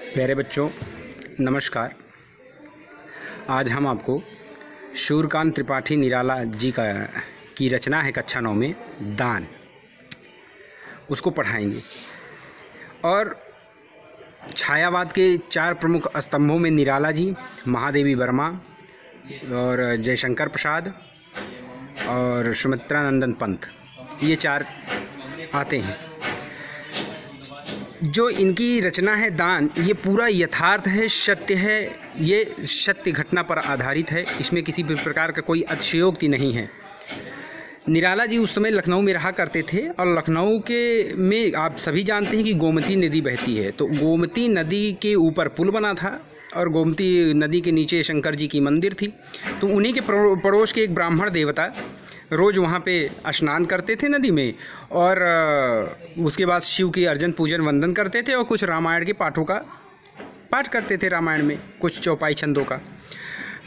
प्यारे बच्चों, नमस्कार। आज हम आपको सूर्यकांत त्रिपाठी निराला जी की रचना है कक्षा 9 में दान, उसको पढ़ाएंगे। और छायावाद के 4 प्रमुख स्तंभों में निराला जी, महादेवी वर्मा और जयशंकर प्रसाद और सुमित्रानंदन पंत, ये 4 आते हैं। जो इनकी रचना है दान, ये पूरा यथार्थ है, सत्य है, ये सत्य घटना पर आधारित है। इसमें किसी भी प्रकार का कोई अतिशयोक्ति नहीं है। निराला जी उस समय लखनऊ में रहा करते थे और लखनऊ के में आप सभी जानते हैं कि गोमती नदी बहती है। तो गोमती नदी के ऊपर पुल बना था और गोमती नदी के नीचे शंकर जी की मंदिर थी। तो उन्हीं के पड़ोस के एक ब्राह्मण देवता रोज़ वहाँ पे स्नान करते थे नदी में, और उसके बाद शिव की अर्चन पूजन वंदन करते थे और कुछ रामायण के पाठों का पाठ करते थे, रामायण में कुछ चौपाई छंदों का।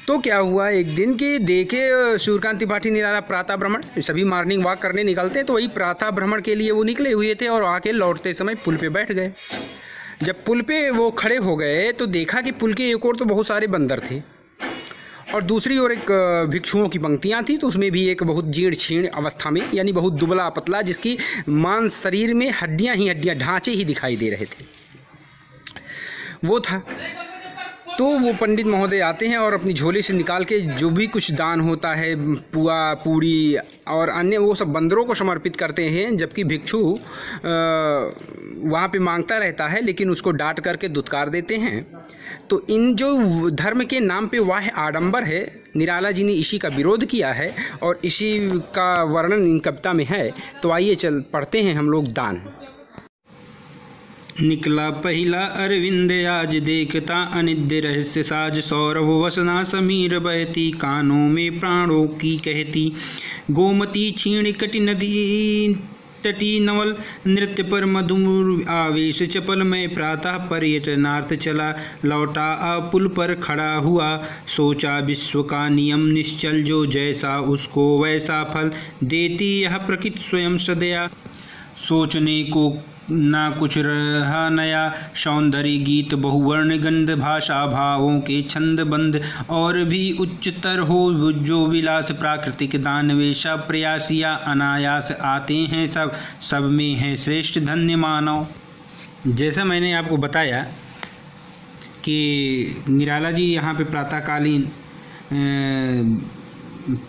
तो क्या हुआ, एक दिन के देखे सूर्यकांत त्रिपाठी निराला प्रातः भ्रमण, सभी मॉर्निंग वॉक करने निकलते, तो वही प्रातः भ्रमण के लिए वो निकले हुए थे और आके लौटते समय पुल पे बैठ गए। जब पुल पे वो खड़े हो गए तो देखा कि पुल के एक ओर तो बहुत सारे बंदर थे और दूसरी ओर एक भिक्षुओं की पंक्तियां थी। तो उसमें भी एक बहुत जीर्ण क्षीण अवस्था में, यानी बहुत दुबला पतला, जिसकी मांस शरीर में हड्डियां ही हड्डियां, ढांचे ही दिखाई दे रहे थे, वो था। तो वो पंडित महोदय आते हैं और अपनी झोले से निकाल के जो भी कुछ दान होता है, पुआ पूड़ी और अन्य, वो सब बंदरों को समर्पित करते हैं। जबकि भिक्षु वहाँ पे मांगता रहता है, लेकिन उसको डांट करके दुत्कार देते हैं। तो इन जो धर्म के नाम पे वाह आडंबर है, निराला जी ने इसी का विरोध किया है और इसी का वर्णन इन कविता में है। तो आइए चल पढ़ते हैं हम लोग दान। निकला पहिला अरविंद आज, देखता अनिद्य रहस्य साज, सौरभ वसना समीर बहती, कानों में प्राणों की कहती, गोमती क्षीण कटि नदी तटी नवल, नृत्य पर मधुर आवेश चपल में, प्रातः पर्यटनार्थ चला, लौटा पुल पर खड़ा हुआ, सोचा विश्व का नियम निश्चल, जो जैसा उसको वैसा फल देती यह प्रकृति स्वयं सदया, सोचने को ना कुछ रहा नया, सौंदर्य गीत बहुवर्ण गंध, भाषा भावों के छंद बंद, और भी उच्चतर हो जो विलास, प्राकृतिक दान वेशा प्रयासिया, अनायास आते हैं सब में है श्रेष्ठ धन्य मानव। जैसा मैंने आपको बताया कि निराला जी यहाँ पे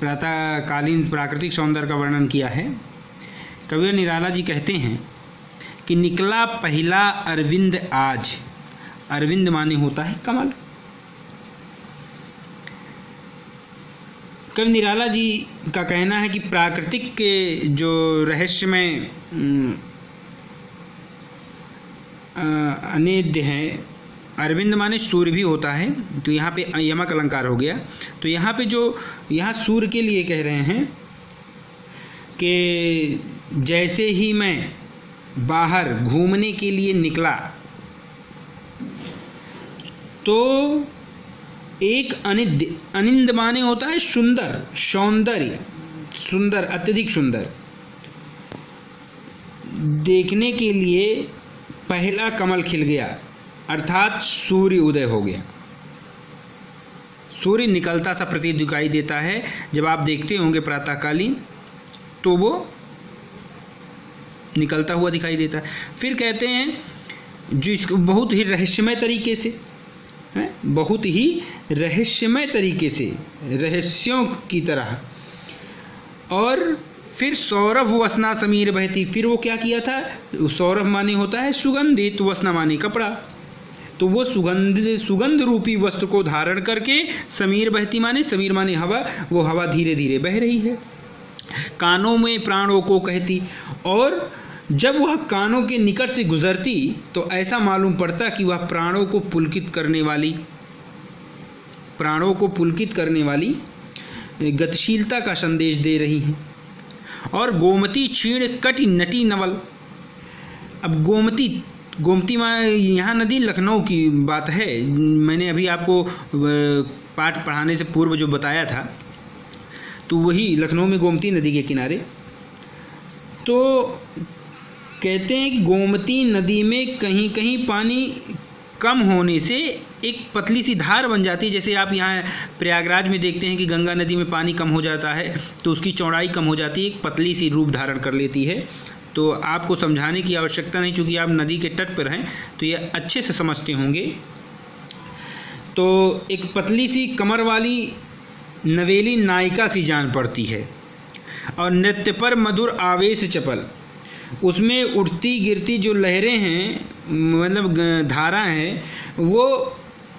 प्रातःकालीन प्राकृतिक सौंदर्य का वर्णन किया है। कवि निराला जी कहते हैं कि निकला पहला अरविंद आज। अरविंद माने होता है कमल। कवि निराला जी का कहना है कि प्राकृतिक के जो रहस्यमय अनिद्य है, अरविंद माने सूर्य भी होता है, तो यहाँ पे यमक अलंकार हो गया। तो यहाँ पे जो यहाँ सूर्य के लिए कह रहे हैं कि जैसे ही मैं बाहर घूमने के लिए निकला तो एक अनिंद माने होता है सुंदर, सौंदर्य, सुंदर, अत्यधिक सुंदर, देखने के लिए पहला कमल खिल गया, अर्थात सूर्य उदय हो गया। सूर्य निकलता सा प्रतीत दिखाई देता है जब आप देखते होंगे प्रातःकालीन, तो वो निकलता हुआ दिखाई देता है। फिर कहते हैं जो इसको बहुत ही रहस्यमय तरीके से, बहुत ही रहस्यमय तरीके से, रहस्यों की तरह, और फिर सौरभ वसना समीर बहती। फिर वो क्या किया था, सौरभ माने होता है सुगंधित, वसना माने कपड़ा, तो वो सुगंध रूपी वस्त्र को धारण करके, समीर बहती माने, समीर माने हवा, वो हवा धीरे धीरे बह रही है, कानों में प्राणों को कहती। और जब वह कानों के निकट से गुजरती तो ऐसा मालूम पड़ता कि वह प्राणों को पुलकित करने वाली गतिशीलता का संदेश दे रही हैं। और गोमती क्षीण कटि नटी नवल। अब गोमती माँ, यहाँ नदी लखनऊ की बात है, मैंने अभी आपको पाठ पढ़ाने से पूर्व जो बताया था, तो वही लखनऊ में गोमती नदी के किनारे। तो कहते हैं कि गोमती नदी में कहीं कहीं पानी कम होने से एक पतली सी धार बन जाती है। जैसे आप यहाँ प्रयागराज में देखते हैं कि गंगा नदी में पानी कम हो जाता है तो उसकी चौड़ाई कम हो जाती है, एक पतली सी रूप धारण कर लेती है। तो आपको समझाने की आवश्यकता नहीं, चूँकि आप नदी के तट पर हैं तो ये अच्छे से समझते होंगे। तो एक पतली सी कमर वाली नवेली नायिका सी जान पड़ती है और नृत्य पर मधुर आवेश चपल, उसमें उठती गिरती जो लहरें हैं, मतलब धारा है, वो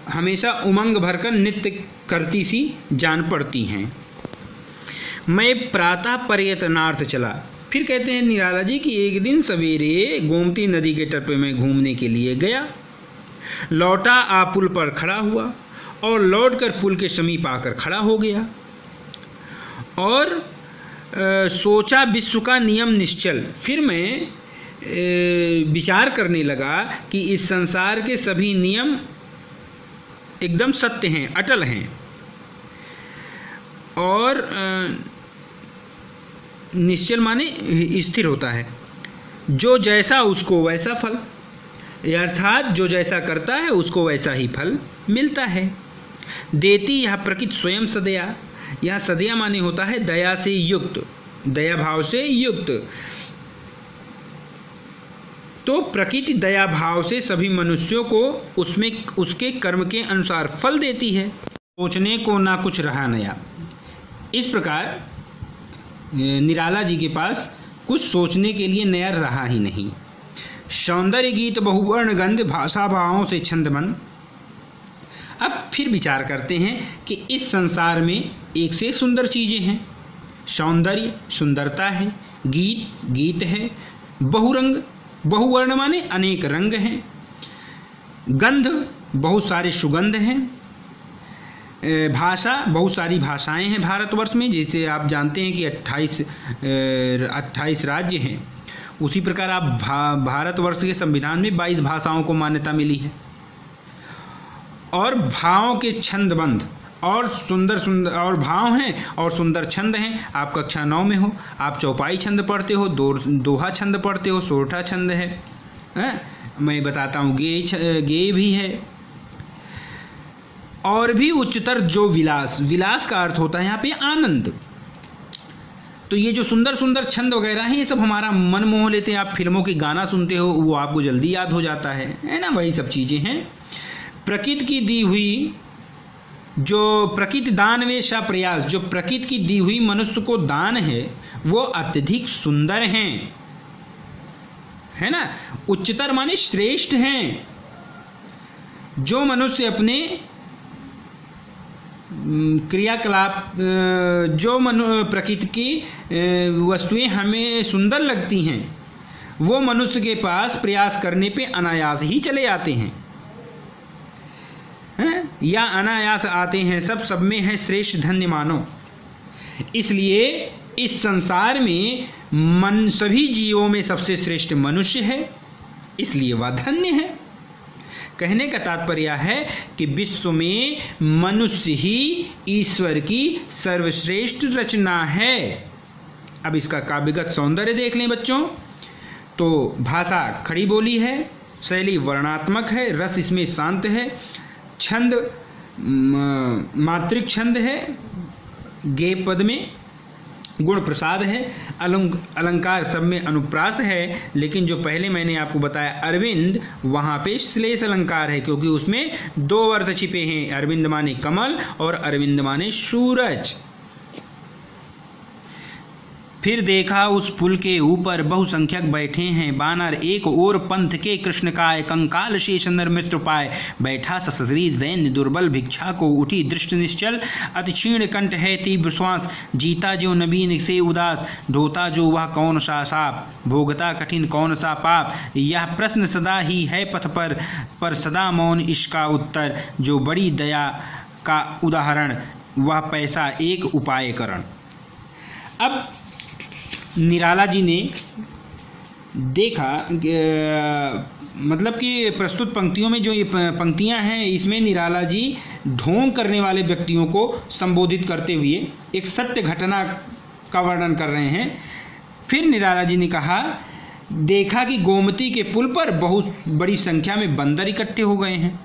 हमेशा उमंग भरकर नृत्य करती सी जान पड़ती हैं। मैं प्रातः पर्यटनार्थ चला। फिर कहते हैं निराला जी कि एक दिन सवेरे गोमती नदी के तट पे मैं घूमने के लिए गया, लौटा आ पुल पर खड़ा हुआ और लौटकर पुल के समीप आकर खड़ा हो गया और सोचा विश्व का नियम निश्चल। फिर मैं विचार करने लगा कि इस संसार के सभी नियम एकदम सत्य हैं, अटल हैं और निश्चल माने स्थिर होता है। जो जैसा उसको वैसा फल, अर्थात जो जैसा करता है उसको वैसा ही फल मिलता है। देती यह प्रकृति स्वयं सदया, यह सदया माने होता है दया से युक्त, दया भाव से युक्त। तो प्रकृति दया भाव से सभी मनुष्यों को उसमें उसके कर्म के अनुसार फल देती है। सोचने को ना कुछ रहा नया। इस प्रकार निराला जी के पास कुछ सोचने के लिए नया रहा ही नहीं। सौंदर्य गीत बहुवर्ण गंध भाषा भावों से छंदमंद। अब फिर विचार करते हैं कि इस संसार में एक से सुंदर चीज़ें हैं। सौंदर्य सुंदरता है, गीत गीत है, बहुरंग बहुवर्ण माने अनेक रंग हैं, गंध बहुत सारे सुगंध हैं, भाषा बहुत सारी भाषाएं हैं भारतवर्ष में। जैसे आप जानते हैं कि 28 राज्य हैं, उसी प्रकार आप भारतवर्ष के संविधान में 22 भाषाओं को मान्यता मिली है। और भावों के छंदबंद और सुंदर सुंदर और भाव हैं और सुंदर छंद हैं। आप कक्षा 9 में हो, आप चौपाई छंद पढ़ते हो, दोहा छंद पढ़ते हो, सोरठा छंद है, मैं बताता हूँ गे भी है। और भी उच्चतर जो विलास, विलास का अर्थ होता है यहाँ पे आनंद। तो ये जो सुंदर सुंदर छंद वगैरह हैं, ये सब हमारा मन मोह लेते हैं। आप फिल्मों के गाना सुनते हो, वो आपको जल्दी याद हो जाता है ना, वही सब चीज़ें हैं। प्रकृति की दी हुई जो प्रकृति दान वे सा प्रयास, जो प्रकृति की दी हुई मनुष्य को दान है वो अत्यधिक सुंदर हैं, है ना। उच्चतर माने श्रेष्ठ हैं। जो मनुष्य अपने क्रियाकलाप, जो प्रकृति की वस्तुएं हमें सुंदर लगती हैं, वो मनुष्य के पास प्रयास करने पे अनायास ही चले आते हैं, या अनायास आते हैं। सब में है श्रेष्ठ धन्य मानो। इसलिए इस संसार में मन सभी जीवों में सबसे श्रेष्ठ मनुष्य है, इसलिए वह धन्य है। कहने का तात्पर्य है कि विश्व में मनुष्य ही ईश्वर की सर्वश्रेष्ठ रचना है। अब इसका काव्यगत सौंदर्य देख लें बच्चों। तो भाषा खड़ी बोली है, शैली वर्णात्मक है, रस इसमें शांत है, छंद मात्रिक छंद है, गे पद में गुण प्रसाद है, अलंकार सब में अनुप्रास है। लेकिन जो पहले मैंने आपको बताया अरविंद, वहाँ पे श्लेष अलंकार है, क्योंकि उसमें 2 अर्थ छिपे हैं। अरविंद माने कमल और अरविंद माने सूरज। फिर देखा उस पुल के ऊपर बहुसंख्यक बैठे हैं बानर, एक और पंथ के कृष्णकाय, कंकाल शेष नर मित्र पाए। बैठा सशरीर दैन्य दुर्बल, भिक्षा को उठी दृष्टि निश्चल। अति क्षीण कंठ है तीव्र श्वास, जीता जो नवीन से उदास। ढोता जो वह कौन सा साप, भोगता कठिन कौन सा पाप। यह प्रश्न सदा ही है पथ पर सदा मौन इसका उत्तर। जो बड़ी दया का उदाहरण, वह पैसा एक उपाय करण। अब निराला जी ने देखा, मतलब कि प्रस्तुत पंक्तियों में जो ये पंक्तियां हैं, इसमें निराला जी ढोंग करने वाले व्यक्तियों को संबोधित करते हुए एक सत्य घटना का वर्णन कर रहे हैं। फिर निराला जी ने कहा देखा कि गोमती के पुल पर बहुत बड़ी संख्या में बंदर इकट्ठे हो गए हैं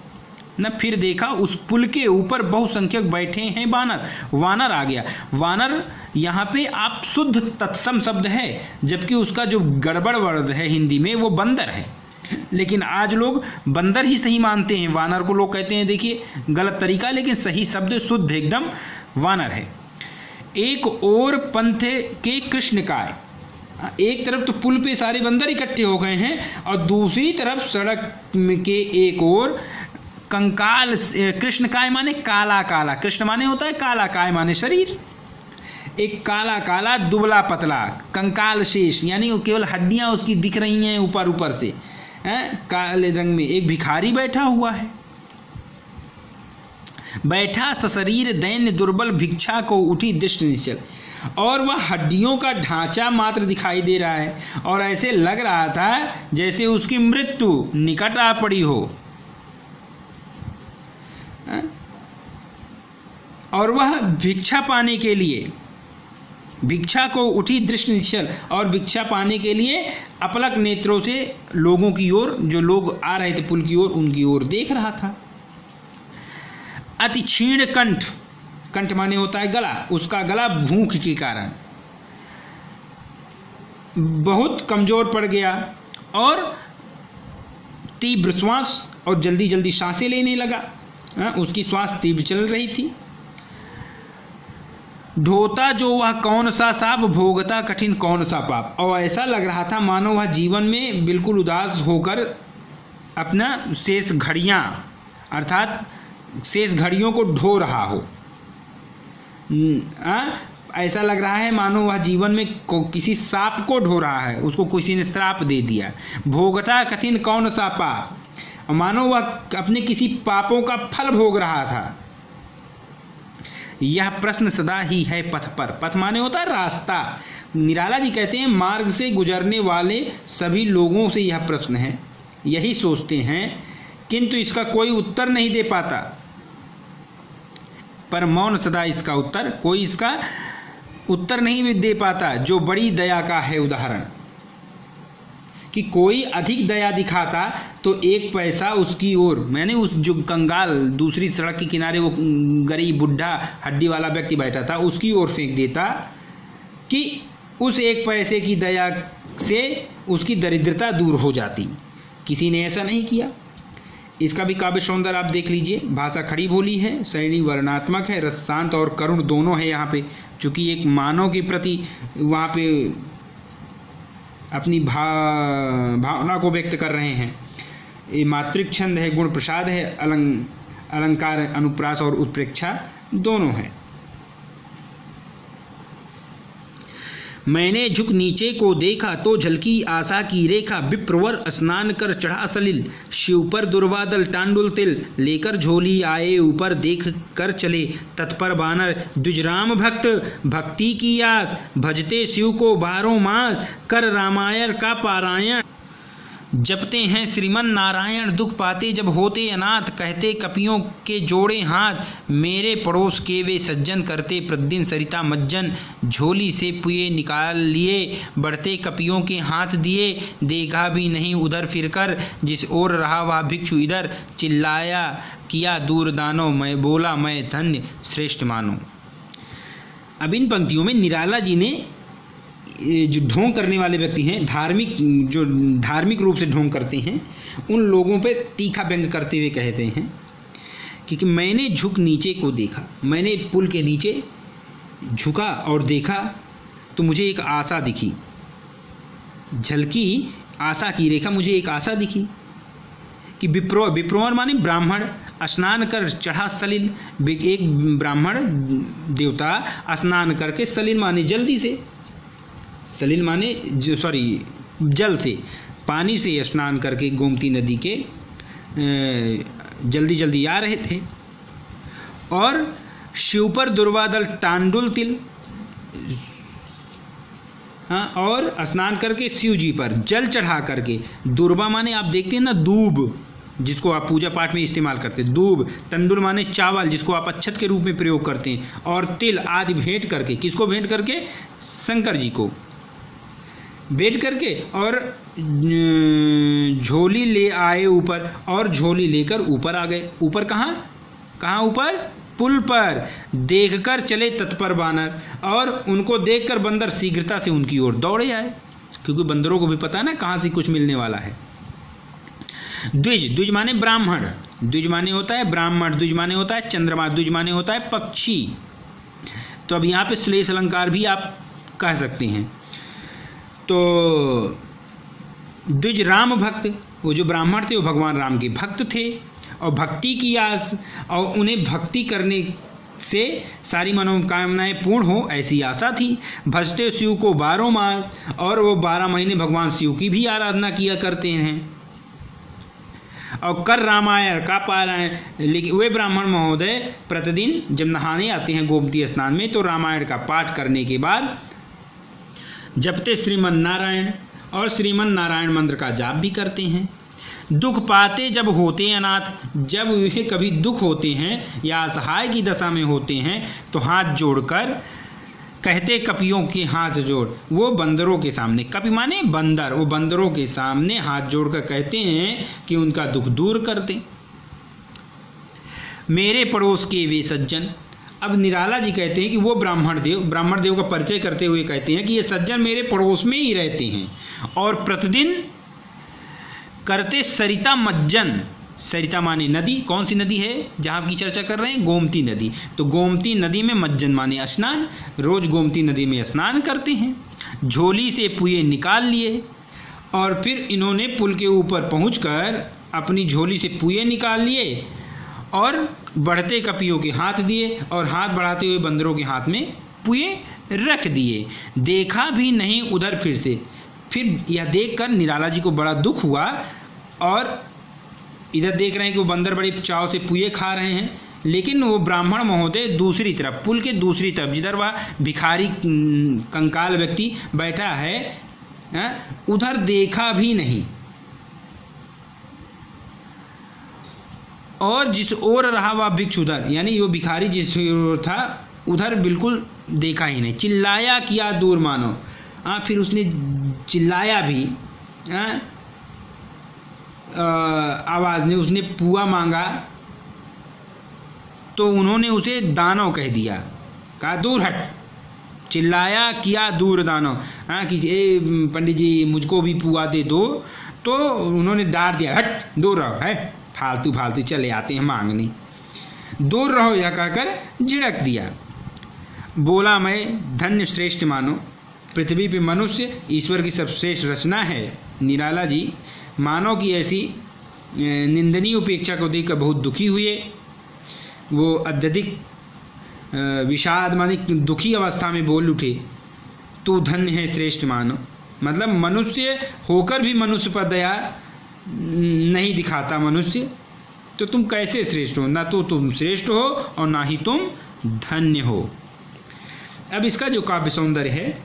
न। फिर देखा उस पुल के ऊपर बहुसंख्यक बैठे हैं वानर। वानर आ गया। वानर यहाँ पे आप शुद्ध तत्सम शब्द है, जबकि उसका जो गड़बड़ वर्ड है हिंदी में वो बंदर है, लेकिन आज लोग बंदर ही सही मानते हैं। वानर को लोग कहते हैं, देखिए गलत तरीका, लेकिन सही शब्द शुद्ध एकदम वानर है। एक और पंथ के कृष्णकाय, एक तरफ तो पुल पे सारे बंदर इकट्ठे हो गए हैं और दूसरी तरफ सड़क के एक और कंकाल। कृष्णकाय माने काला काला, कृष्ण माने होता है काला, काय माने शरीर। एक काला काला दुबला पतला कंकाल शेष, यानी केवल हड्डियां उसकी दिख रही हैं ऊपर ऊपर से, काले रंग में एक भिखारी बैठा हुआ है। बैठा सशरीर दैन्य दुर्बल भिक्षा को उठी दृष्टि निश्चल, और वह हड्डियों का ढांचा मात्र दिखाई दे रहा है और ऐसे लग रहा था जैसे उसकी मृत्यु निकट आ पड़ी हो। और वह भिक्षा पाने के लिए, भिक्षा को उठी दृष्टि निश्चल, और भिक्षा पाने के लिए अपलक नेत्रों से लोगों की ओर, जो लोग आ रहे थे पुल की ओर, उनकी ओर देख रहा था। अति क्षीण कंठ, कंठ माने होता है गला, उसका गला भूख के कारण बहुत कमजोर पड़ गया और तीव्र श्वास, और जल्दी जल्दी सांसें लेने लगा। उसकी श्वास तीव्र चल रही थी। ढोता जो वह कौन सा साप, भोगता कठिन कौन सा पाप, और ऐसा लग रहा था मानो वह जीवन में बिल्कुल उदास होकर अपना शेष घड़ियां, अर्थात शेष घड़ियों को ढो रहा हो। ऐसा लग रहा है मानो वह जीवन में किसी सांप को ढो रहा है, उसको किसी ने श्राप दे दिया। भोगता कठिन कौन सा पाप, मानो वह अपने किसी पापों का फल भोग रहा था। यह प्रश्न सदा ही है पथ पर, पथ माने होता है रास्ता। निराला जी कहते हैं मार्ग से गुजरने वाले सभी लोगों से यह प्रश्न है, यही सोचते हैं, किंतु इसका कोई उत्तर नहीं दे पाता। पर मौन सदा इसका उत्तर, कोई इसका उत्तर नहीं दे पाता। जो बड़ी दया का है उदाहरण, कि कोई अधिक दया दिखाता तो एक पैसा उसकी ओर, मैंने उस जो कंगाल दूसरी सड़क के किनारे वो गरीब बुढ़ा हड्डी वाला व्यक्ति बैठा था उसकी ओर फेंक देता, कि उस एक पैसे की दया से उसकी दरिद्रता दूर हो जाती। किसी ने ऐसा नहीं किया। इसका भी काव्य सौंदर्य आप देख लीजिए। भाषा खड़ी बोली है, शैली वर्णात्मक है, रस शांत और करुण दोनों है यहाँ पे, चूंकि एक मानव के प्रति वहाँ पे अपनी भावना को व्यक्त कर रहे हैं। ये मातृक छंद है, गुण प्रसाद है, अलंकार अनुप्रास और उत्प्रेक्षा दोनों है। मैंने झुक नीचे को देखा तो झलकी आशा की रेखा, विप्रवर स्नान कर चढ़ा सलिल, शिव पर दुर्वादल टांडुल तिल, लेकर झोली आए ऊपर देख कर चले, तत्पर बानर द्विजराम भक्त, भक्ति की आस भजते शिव को बारों मास, कर रामायण का पारायण जपते हैं श्रीमन नारायण, दुख पाते जब होते अनाथ, कहते कपियों के जोड़े हाथ, मेरे पड़ोस के वे सज्जन, करते प्रतिदिन सरिता मज्जन, झोली से पुए निकाल लिए, बढ़ते कपियों के हाथ दिए, देखा भी नहीं उधर फिरकर, जिस ओर रहा वह भिक्षु इधर, चिल्लाया किया दूर दानो, मैं बोला मैं धन्य श्रेष्ठ मानो। अब इन पंक्तियों में निराला जी ने जो ढोंग करने वाले व्यक्ति हैं, जो धार्मिक रूप से ढोंग करते हैं, उन लोगों पे तीखा व्यंग करते हुए कहते हैं कि मैंने झुक नीचे को देखा, मैंने पुल के नीचे झुका और देखा तो मुझे एक आशा दिखी, झलकी आशा की रेखा, मुझे एक आशा दिखी कि विप्रोवर माने ब्राह्मण, स्नान कर चढ़ा सलिल, एक ब्राह्मण देवता स्नान करके, सलिल माने जल्दी से, सलिल माने जल से, पानी से स्नान करके गोमती नदी के जल्दी जल्दी आ रहे थे, और शिव पर दुर्वादल टांडुल तिल, हाँ, और स्नान करके शिव जी पर जल चढ़ा करके, दुर्वा माने आप देखते हैं ना दूब, जिसको आप पूजा पाठ में इस्तेमाल करते हैं, दूब, तंदुल माने चावल जिसको आप अच्छत के रूप में प्रयोग करते हैं, और तिल आदि भेंट करके, किसको भेंट करके? शंकर जी को। बैठ करके और झोली ले आए ऊपर, और झोली लेकर ऊपर आ गए। ऊपर कहाँ ऊपर? पुल पर। देखकर चले तत्पर बानर, और उनको देखकर बंदर शीघ्रता से उनकी ओर दौड़े आए, क्योंकि बंदरों को भी पता है ना कहाँ से कुछ मिलने वाला है। द्विज, द्विज माने ब्राह्मण, द्विज माने होता है ब्राह्मण, द्विज माने होता है चंद्रमा, द्विज माने होता है पक्षी। तो अब यहाँ पे श्लेष अलंकार भी आप कह सकते हैं। तो द्विज राम भक्त, वो जो ब्राह्मण थे वो भगवान राम के भक्त थे, और भक्ति की आस, और उन्हें भक्ति करने से सारी मनोकामनाएं पूर्ण हो ऐसी आशा थी। भजते शिव को 12 मास, और वो 12 महीने भगवान शिव की भी आराधना किया करते हैं। और कर रामायण का पारायण, लेकिन वे ब्राह्मण महोदय प्रतिदिन जब नहाने आते हैं गोमती स्नान में, तो रामायण का पाठ करने के बाद जपते श्रीमन नारायण, और श्रीमन नारायण मंत्र का जाप भी करते हैं। दुख पाते जब होते हैं अनाथ, जब वे कभी दुख होते हैं या असहाय की दशा में होते हैं, तो हाथ जोड़कर कहते कपियों के हाथ जोड़, वो बंदरों के सामने, कपि माने बंदर, वो बंदरों के सामने हाथ जोड़कर कहते हैं कि उनका दुख दूर कर दें। मेरे पड़ोस के वे सज्जन, अब निराला जी कहते हैं कि वो ब्राह्मण देव का परिचय करते हुए कहते हैं कि ये सज्जन मेरे पड़ोस में ही रहते हैं, और प्रतिदिन करते सरिता मज्जन। सरिता माने नदी, कौन सी नदी है जहाँ की चर्चा कर रहे हैं? गोमती नदी। तो गोमती नदी में मज्जन माने स्नान, रोज गोमती नदी में स्नान करते हैं। झोली से पुए निकाल लिए, और फिर इन्होंने पुल के ऊपर पहुंचकर अपनी झोली से पुए निकाल लिए, और बढ़ते कपियों के हाथ दिए, और हाथ बढ़ाते हुए बंदरों के हाथ में पुए रख दिए। देखा भी नहीं उधर फिर से। फिर यह देखकर निराला जी को बड़ा दुख हुआ, और इधर देख रहे हैं कि वो बंदर बड़ी चाव से पुए खा रहे हैं, लेकिन वो ब्राह्मण महोदय दूसरी तरफ, पुल के दूसरी तरफ, जिधर वह भिखारी कंकाल व्यक्ति बैठा है, उधर देखा भी नहीं, और जिस ओर रहा वह भिक्षु उधर, यानी वो भिखारी जिस ओर था उधर बिल्कुल देखा ही नहीं। चिल्लाया किया दूर मानो, फिर उसने चिल्लाया भी आवाज ने, उसने पुआ मांगा तो उन्होंने उसे दानव कह दिया, कहा दूर हट। चिल्लाया किया दूर दानव, कि ए पंडित जी मुझको भी पुआ दे दो, तो उन्होंने डांट दिया, हट दूर रहो, है फालतू चले आते हैं मांगने, दूर रहो, यह कहकर झिड़क दिया। बोला मैं धन्य श्रेष्ठ मानो, पृथ्वी पे मनुष्य ईश्वर की सर्वश्रेष्ठ रचना है। निराला जी मानव की ऐसी निंदनीय उपेक्षा को देखकर बहुत दुखी हुए। वो अत्यधिक विषाद माने दुखी अवस्था में बोल उठे, तू धन्य है श्रेष्ठ मानव, मतलब मनुष्य होकर भी मनुष्य पर दया नहीं दिखाता मनुष्य, तो तुम कैसे श्रेष्ठ हो? ना तो तुम श्रेष्ठ हो और ना ही तुम धन्य हो। अब इसका जो काव्य सौंदर्य है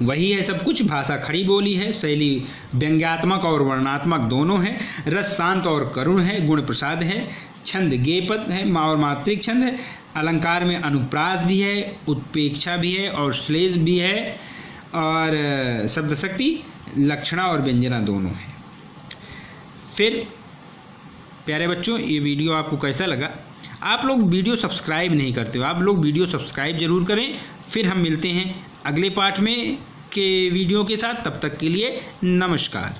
वही है सब कुछ। भाषा खड़ी बोली है, शैली व्यंग्यात्मक और वर्णात्मक दोनों है, रस शांत और करुण है, गुण प्रसाद है, छंद गेयपद है और मात्रिक छंद है, अलंकार में अनुप्रास भी है, उत्प्रेक्षा भी है और श्लेष भी है, और शब्द शक्ति लक्षणा और व्यंजना दोनों है। फिर प्यारे बच्चों, ये वीडियो आपको कैसा लगा? आप लोग वीडियो सब्सक्राइब नहीं करते हो, आप लोग वीडियो सब्सक्राइब जरूर करें। फिर हम मिलते हैं अगले पार्ट में के वीडियो के साथ, तब तक के लिए नमस्कार।